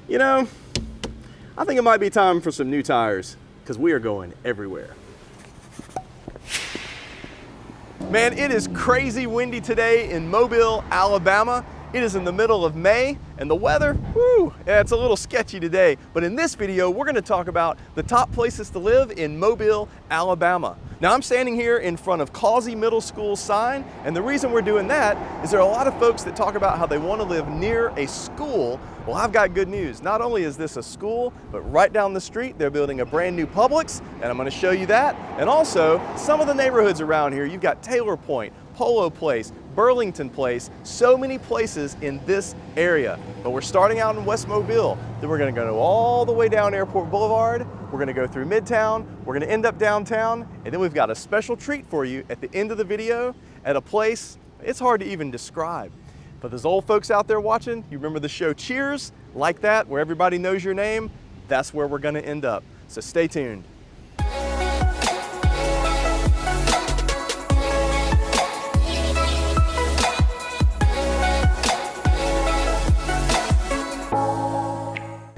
You know, I think it might be time for some new tires because we are going everywhere. Man, it is crazy windy today in Mobile, Alabama. It is in the middle of May and the weather, whoo, yeah, it's a little sketchy today. But in this video, we're gonna talk about the top places to live in Mobile, Alabama. Now I'm standing here in front of Causey Middle School sign, and the reason we're doing that is there are a lot of folks that talk about how they want to live near a school. Well, I've got good news. Not only is this a school, but right down the street, they're building a brand new Publix, and I'm gonna show you that. And also, some of the neighborhoods around here, you've got Taylor Point, Polo Place, Burlington Place, so many places in this area. But we're starting out in West Mobile, then we're gonna go all the way down Airport Boulevard, we're gonna go through Midtown, we're gonna end up downtown, and then we've got a special treat for you at the end of the video at a place it's hard to even describe. But those old folks out there watching, you remember the show Cheers? Like that, where everybody knows your name? That's where we're gonna end up. So stay tuned.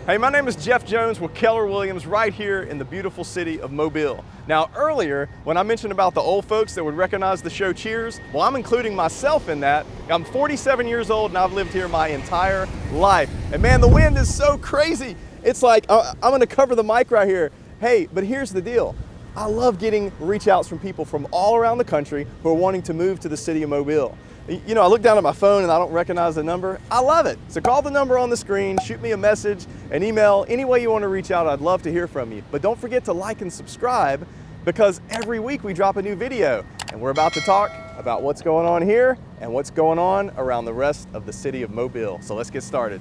Hey, my name is Jeff Jones with Keller Williams right here in the beautiful city of Mobile. Now earlier, when I mentioned about the old folks that would recognize the show Cheers, well, I'm including myself in that. I'm 47 years old and I've lived here my entire life. And man, the wind is so crazy. It's like, I'm gonna cover the mic right here. Hey, but here's the deal. I love getting reach outs from people from all around the country who are wanting to move to the city of Mobile. You know, I look down at my phone and I don't recognize the number. I love it. So call the number on the screen, shoot me a message, an email, any way you want to reach out, I'd love to hear from you. But don't forget to like and subscribe because every week we drop a new video and we're about to talk about what's going on here and what's going on around the rest of the city of Mobile. So let's get started.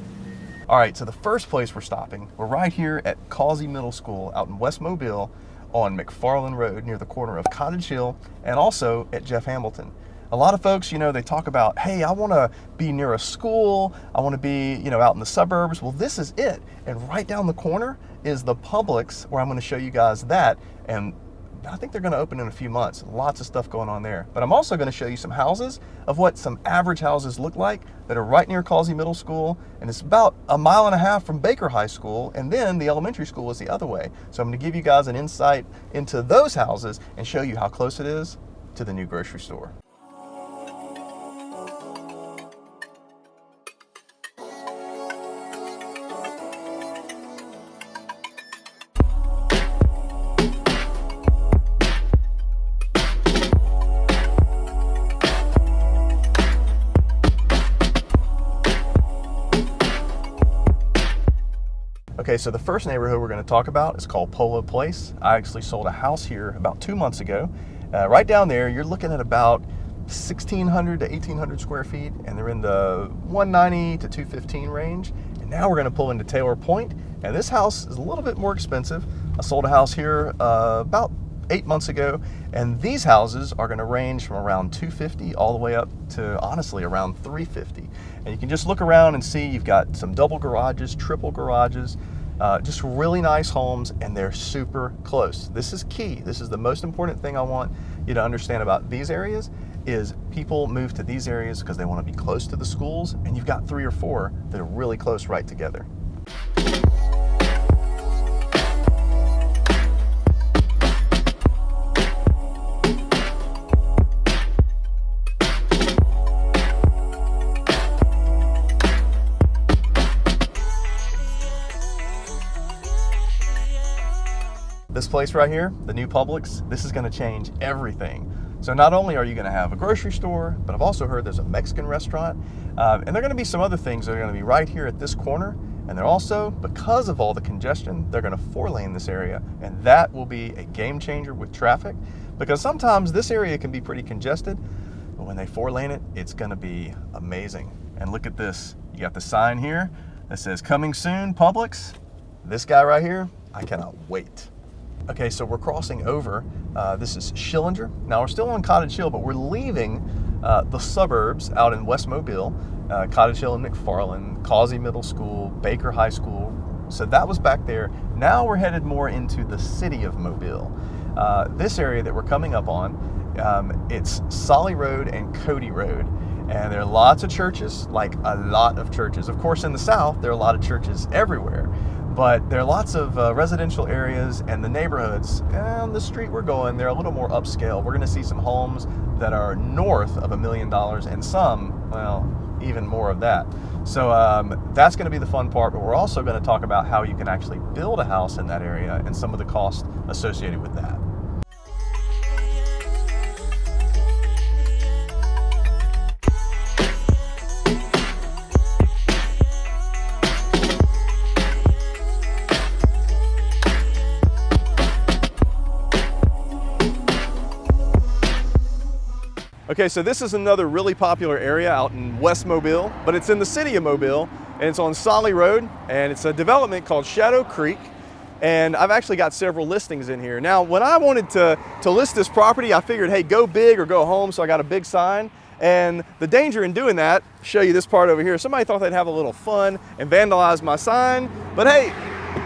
All right, so the first place we're stopping, we're right here at Causey Middle School out in West Mobile on McFarland Road near the corner of Cottage Hill and also at Jeff Hamilton. A lot of folks, you know, they talk about, hey, I want to be near a school. I want to be, you know, out in the suburbs. Well, this is it. And right down the corner is the Publix, where I'm going to show you guys that. And I think they're going to open in a few months. Lots of stuff going on there. But I'm also going to show you some houses of what some average houses look like that are right near Causey Middle School. And it's about 1.5 miles from Baker High School. And then the elementary school is the other way. So I'm going to give you guys an insight into those houses and show you how close it is to the new grocery store. Okay, so the first neighborhood we're going to talk about is called Polo Place. I actually sold a house here about 2 months ago. Right down there, you're looking at about 1,600 to 1,800 square feet, and they're in the 190 to 215 range. And now we're going to pull into Taylor Point, and this house is a little bit more expensive. I sold a house here about 8 months ago, and these houses are going to range from around 250 all the way up to honestly around 350. And you can just look around and see you've got some double garages, triple garages, just really nice homes, and they're super close. This is key. This is the most important thing I want you to understand about these areas is people move to these areas because they want to be close to the schools, and you've got 3 or 4 that are really close right together. This place right here, the new Publix, this is going to change everything. So not only are you going to have a grocery store, but I've also heard there's a Mexican restaurant, and there are going to be some other things that are going to be right here at this corner. And they're also, because of all the congestion, they're going to 4-lane this area, and that will be a game changer with traffic, because sometimes this area can be pretty congested, but when they 4-lane it, it's going to be amazing. And look at this. You got the sign here that says coming soon, Publix. This guy right here, I cannot wait. Okay, so we're crossing over. This is Schillinger. Now we're still on Cottage Hill, but we're leaving the suburbs out in West Mobile, Cottage Hill and McFarland, Causey Middle School, Baker High School. So that was back there. Now we're headed more into the city of Mobile. This area that we're coming up on, it's Sollie Road and Cody Road. And there are lots of churches, like a lot of churches. Of course, in the South, there are a lot of churches everywhere. But there are lots of residential areas, and the neighborhoods on the street we're going, they're a little more upscale. We're going to see some homes that are north of $1 million, and some, well, even more of that. So that's going to be the fun part, but we're also going to talk about how you can actually build a house in that area and some of the costs associated with that. Okay, so this is another really popular area out in West Mobile, but it's in the city of Mobile, and it's on Sollie Road, and it's a development called Shadow Creek, and I've actually got several listings in here. Now, when I wanted to list this property, I figured, hey, go big or go home, so I got a big sign, and the danger in doing that, show you this part over here, somebody thought they'd have a little fun and vandalize my sign, but hey,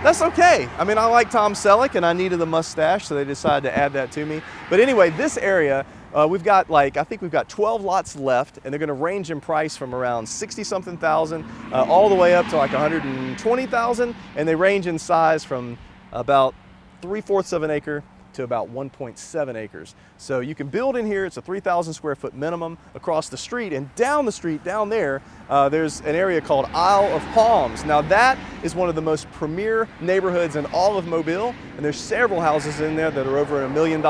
that's okay. I mean, I like Tom Selleck, and I needed a mustache, so they decided to add that to me. But anyway, this area, we've got I think we've got 12 lots left, and they're gonna range in price from around 60-something thousand all the way up to like 120,000, and they range in size from about 3/4 of an acre to about 1.7 acres. So you can build in here. It's a 3,000 square foot minimum across the street, and down the street, down there, there's an area called Isle of Palms. Now that is one of the most premier neighborhoods in all of Mobile, and there's several houses in there that are over $1 million.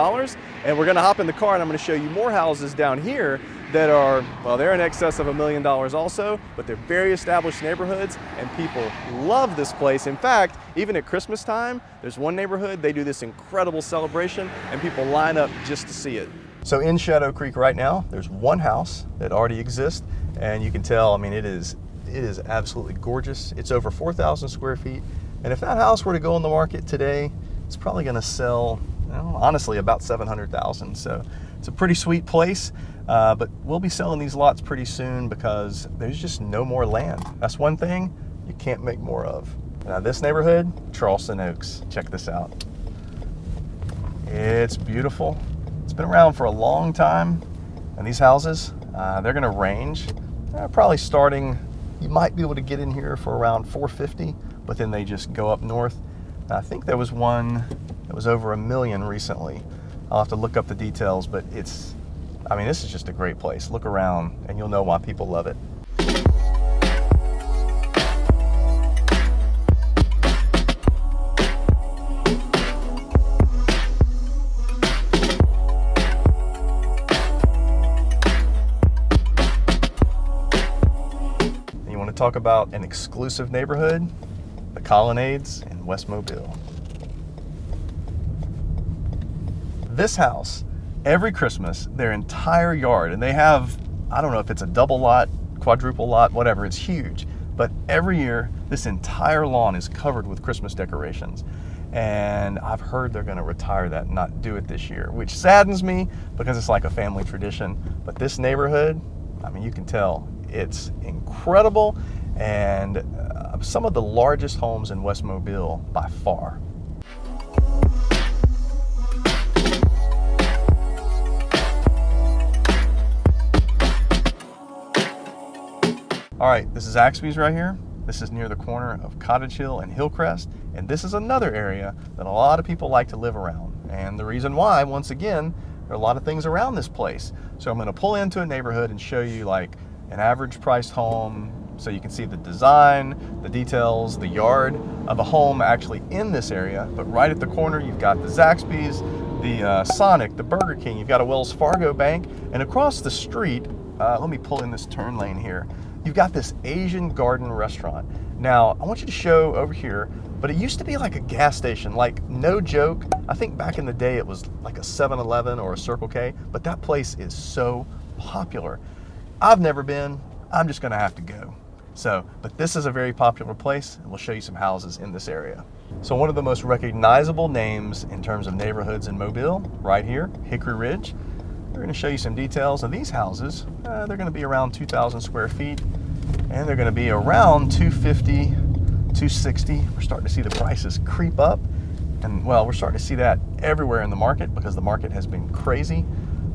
And we're gonna hop in the car and I'm gonna show you more houses down here that are, well, they're in excess of $1 million also, but they're very established neighborhoods, and people love this place. In fact, even at Christmas time, there's one neighborhood, they do this incredible celebration, and people line up just to see it. So in Shadow Creek right now, there's one house that already exists, and you can tell, I mean, it is absolutely gorgeous. It's over 4,000 square feet, and if that house were to go on the market today, it's probably gonna sell, well, honestly, about 700,000. So it's a pretty sweet place. But we'll be selling these lots pretty soon because there's just no more land. That's one thing you can't make more of. Now this neighborhood, Charleston Oaks, check this out. It's beautiful. It's been around for a long time, and these houses, they're gonna range, probably starting, you might be able to get in here for around 450, but then they just go up north. I think there was one that was over $1 million recently. I'll have to look up the details, but I mean, this is just a great place. Look around and you'll know why people love it. And you want to talk about an exclusive neighborhood? The Colonnades in West Mobile. This house, every Christmas, their entire yard, and they have, I don't know if it's a double lot, quadruple lot, whatever, it's huge, but every year this entire lawn is covered with Christmas decorations. And I've heard they're gonna retire that and not do it this year, which saddens me because it's like a family tradition. But this neighborhood, I mean, you can tell it's incredible, and some of the largest homes in West Mobile by far. All right, this is Axby's right here. This is near the corner of Cottage Hill and Hillcrest, and this is another area that a lot of people like to live around. And the reason why, once again, there are a lot of things around this place. So I'm gonna pull into a neighborhood and show you like an average priced home, so you can see the design, the details, the yard of a home actually in this area. But right at the corner, you've got the Zaxby's, the Sonic, the Burger King, you've got a Wells Fargo bank, and across the street, let me pull in this turn lane here. You've got this Asian garden restaurant. Now, I want you to show over here, but it used to be like a gas station, like no joke. I think back in the day it was like a 7-Eleven or a Circle K, but that place is so popular. I've never been, I'm just gonna have to go. So, but this is a very popular place, and we'll show you some houses in this area. So one of the most recognizable names in terms of neighborhoods in Mobile, right here, Hickory Ridge. We're going to show you some details of these houses. They're going to be around 2,000 square feet, and they're going to be around 250, 260. We're starting to see the prices creep up, and well, we're starting to see that everywhere in the market because the market has been crazy.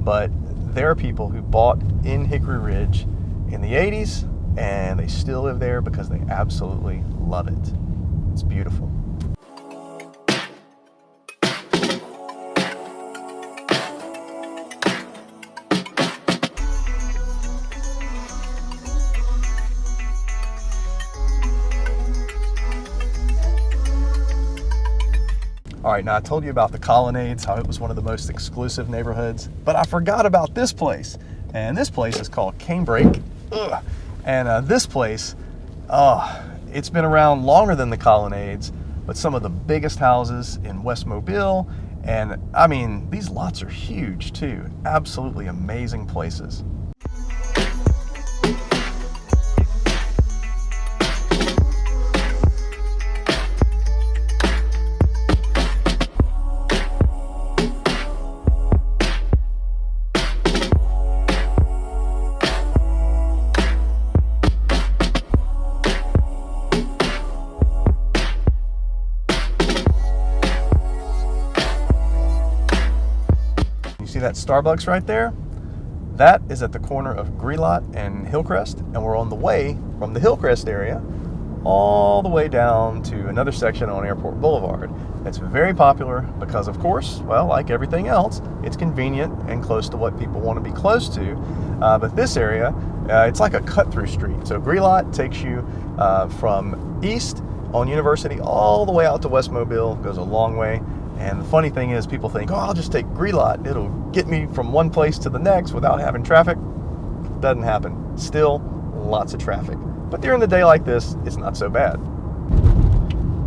But there are people who bought in Hickory Ridge in the 80s, and they still live there because they absolutely love it. It's beautiful. All right, now I told you about the Colonnades, how it was one of the most exclusive neighborhoods, but I forgot about this place. And this place is called Canebrake. Ugh. And this place, it's been around longer than the Colonnades, but some of the biggest houses in West Mobile. And I mean, these lots are huge too. Absolutely amazing places. See that Starbucks right there? That is at the corner of Grelot and Hillcrest, and we're on the way from the Hillcrest area all the way down to another section on Airport Boulevard. It's very popular because, of course, well, like everything else, it's convenient and close to what people want to be close to. But this area, it's like a cut-through street. So Grelot takes you from east on University all the way out to West Mobile, goes a long way. And the funny thing is, people think, oh, I'll just take Grelot. It'll get me from one place to the next without having traffic. Doesn't happen. Still, lots of traffic. But during the day like this, it's not so bad.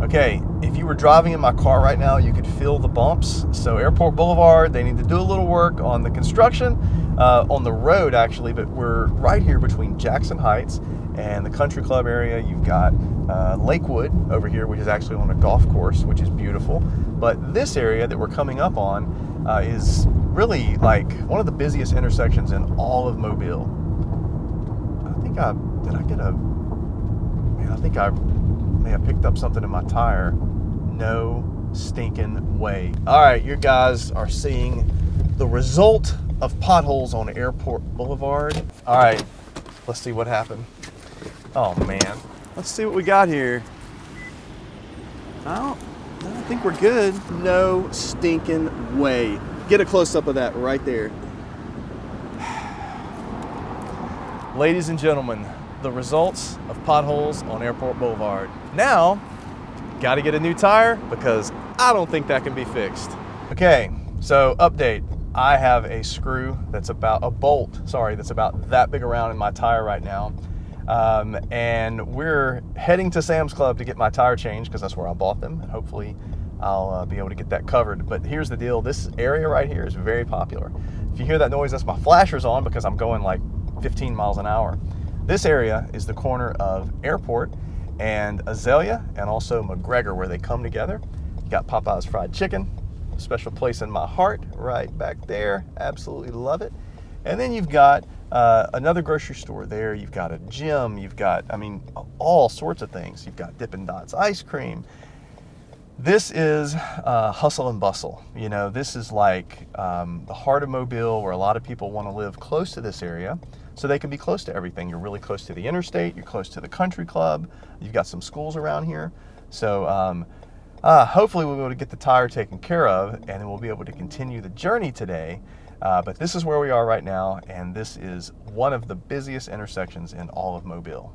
Okay, if you were driving in my car right now, you could feel the bumps. So Airport Boulevard, they need to do a little work on the construction, on the road actually, but we're right here between Jackson Heights and the country club area. You've got Lakewood over here, which is actually on a golf course, which is beautiful. But this area that we're coming up on is really like one of the busiest intersections in all of Mobile. I think I may have picked up something in my tire. No stinking way. All right, you guys are seeing the result of potholes on Airport Boulevard. All right, let's see what happened. Oh man, let's see what we got here. I think we're good. No stinking way. Get a close-up of that right there. Ladies and gentlemen, the results of potholes on Airport Boulevard. Now, got to get a new tire because I don't think that can be fixed. Okay, so update. I have a screw that's about, a bolt, sorry, that's about that big around in my tire right now. And we're heading to Sam's Club to get my tire changed because that's where I bought them. And hopefully I'll be able to get that covered. But here's the deal. This area right here is very popular. If you hear that noise, that's my flashers on because I'm going like 15 miles an hour. This area is the corner of Airport and Azalea and also McGregor, where they come together. You got Popeye's Fried Chicken, a special place in my heart right back there. Absolutely love it. And then you've got another grocery store there. You've got a gym. You've got, I mean, all sorts of things. You've got Dippin' Dots ice cream. This is hustle and bustle. You know, this is like the heart of Mobile, where a lot of people want to live close to this area so they can be close to everything. You're really close to the interstate. You're close to the country club. You've got some schools around here. So hopefully we'll be able to get the tire taken care of, and then we'll be able to continue the journey today. But this is where we are right now, and this is one of the busiest intersections in all of Mobile.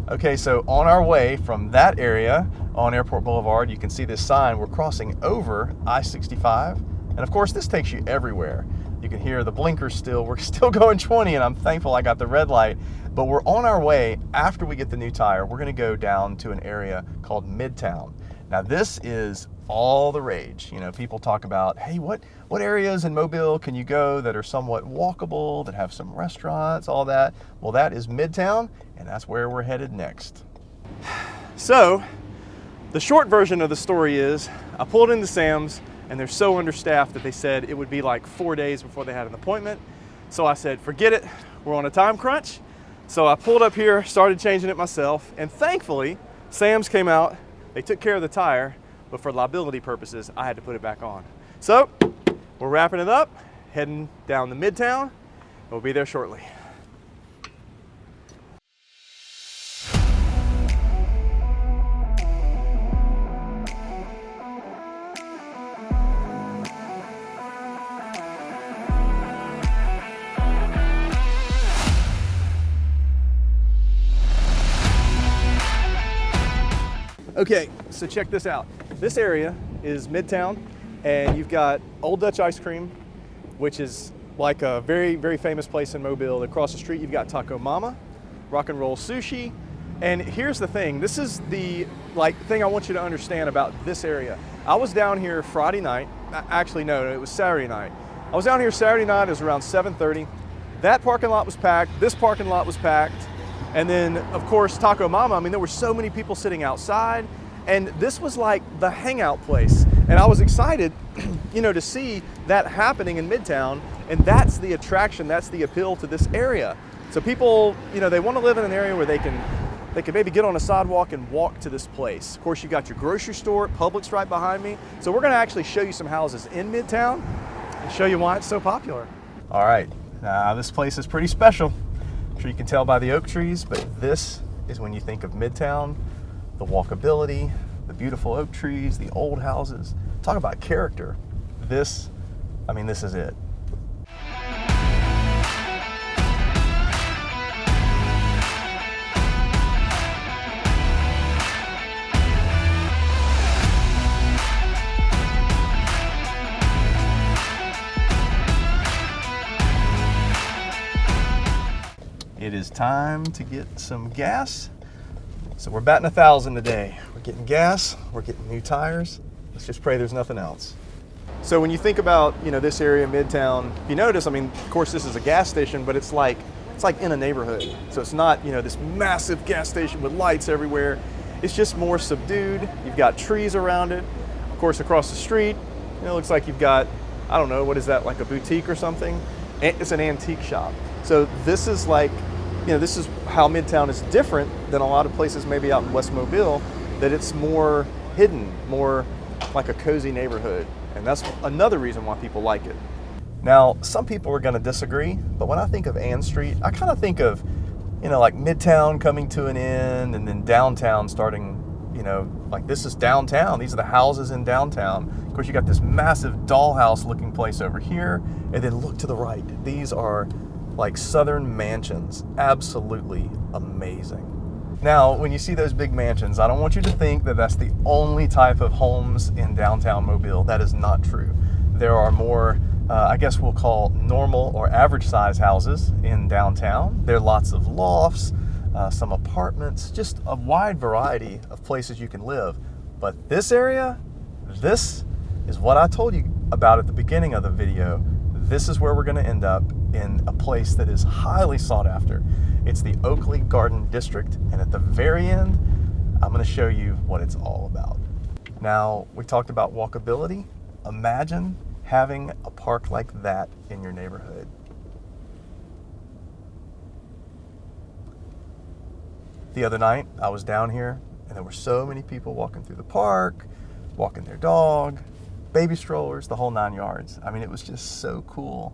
Okay, so on our way from that area on Airport Boulevard, you can see this sign. We're crossing over I-65, and of course this takes you everywhere. You can hear the blinkers still. We're still going 20, and I'm thankful I got the red light. But we're on our way. After we get the new tire, we're gonna go down to an area called Midtown. Now this is all the rage. You know, people talk about, hey, what areas in Mobile can you go that are somewhat walkable, that have some restaurants, all that? Well, that is Midtown, and that's where we're headed next. So, the short version of the story is, I pulled into Sam's, and they're so understaffed that they said it would be like 4 days before they had an appointment. So I said, forget it, we're on a time crunch. So I pulled up here, started changing it myself, and thankfully, Sam's came out, they took care of the tire, but for liability purposes, I had to put it back on. So, we're wrapping it up, heading down to Midtown, and we'll be there shortly. Okay, so check this out. This area is Midtown, and you've got Old Dutch Icecream, which is like a very, very famous place in Mobile. Across the street, you've got Taco Mama, Rock and Roll Sushi. And here's the thing, this is the thing I want you to understand about this area. I was down here Friday night, actually no, it was Saturday night. I was down here Saturday night, it was around 7:30. That parking lot was packed, this parking lot was packed. And then of course, Taco Mama, I mean, there were so many people sitting outside, and this was like the hangout place. And I was excited, to see that happening in Midtown, and that's the attraction, that's the appeal to this area. So people, they want to live in an area where they can maybe get on a sidewalk and walk to this place. Of course, you got your grocery store, Publix right behind me. So we're gonna actually show you some houses in Midtown and show you why it's so popular. All right, now this place is pretty special. I'm sure you can tell by the oak trees, but this is when you think of Midtown, the walkability, the beautiful oak trees, the old houses. Talk about character. This is it. It is time to get some gas. So we're batting 1,000 today. We're getting gas, we're getting new tires. Let's just pray there's nothing else. So when you think about, this area, Midtown, if you notice, of course this is a gas station, but it's like in a neighborhood. So it's not, this massive gas station with lights everywhere. It's just more subdued. You've got trees around it. Of course, across the street, it looks like you've got, I don't know, what is that, like a boutique or something? It's an antique shop. So this is this is how Midtown is different than a lot of places maybe out in West Mobile, that it's more hidden, more like a cozy neighborhood. And that's another reason why people like it. Now, some people are gonna disagree, but when I think of Ann Street, I kind of think of, like Midtown coming to an end and then downtown starting, like this is downtown. These are the houses in downtown. Of course, you got this massive dollhouse looking place over here, and then look to the right. These are like southern mansions, absolutely amazing. Now, when you see those big mansions, I don't want you to think that that's the only type of homes in downtown Mobile. That is not true. There are more, I guess we'll call normal or average size houses in downtown. There are lots of lofts, some apartments, just a wide variety of places you can live. But this area, this is what I told you about at the beginning of the video. This is where we're gonna end up, in a place that is highly sought after. It's the Oakleigh Garden District, and at the very end, I'm gonna show you what it's all about. Now, we talked about walkability. Imagine having a park like that in your neighborhood. The other night, I was down here, and there were so many people walking through the park, walking their dog, baby strollers, the whole 9 yards. It was just so cool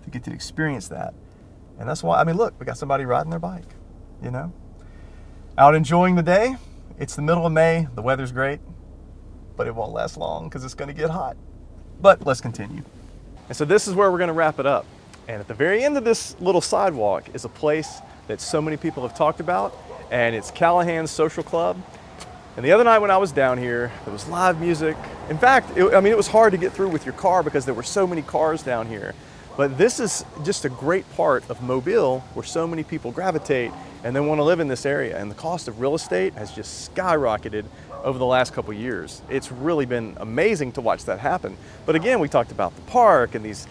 to get to experience that. And that's why, look, we got somebody riding their bike, out enjoying the day. It's the middle of May, the weather's great, but it won't last long because it's gonna get hot. But let's continue. And so this is where we're gonna wrap it up. And at the very end of this little sidewalk is a place that so many people have talked about, and it's Callahan's Social Club. And the other night when I was down here, there was live music. In fact, it was hard to get through with your car because there were so many cars down here. But this is just a great part of Mobile where so many people gravitate and they want to live in this area. And the cost of real estate has just skyrocketed over the last couple of years. It's really been amazing to watch that happen. But again, we talked about the park and these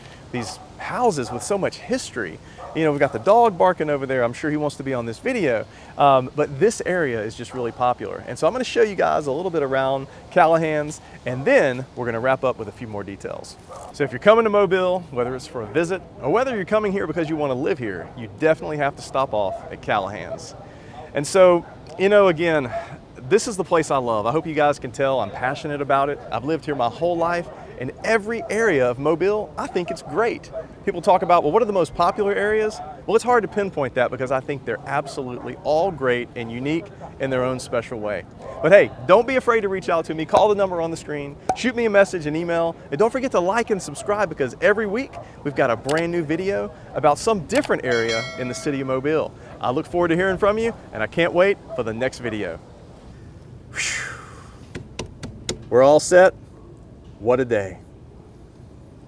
houses with so much history. We've got the dog barking over there. I'm sure he wants to be on this video. But this area is just really popular. And so I'm gonna show you guys a little bit around Callahan's, and then we're gonna wrap up with a few more details. So if you're coming to Mobile, whether it's for a visit or whether you're coming here because you wanna live here, you definitely have to stop off at Callahan's. And so, again, this is the place I love. I hope you guys can tell I'm passionate about it. I've lived here my whole life. In every area of Mobile, I think it's great. People talk about, well, what are the most popular areas? Well, it's hard to pinpoint that because I think they're absolutely all great and unique in their own special way. But hey, don't be afraid to reach out to me. Call the number on the screen, shoot me a message, an email, and don't forget to like and subscribe because every week we've got a brand new video about some different area in the city of Mobile. I look forward to hearing from you, and I can't wait for the next video. Whew. We're all set. What a day.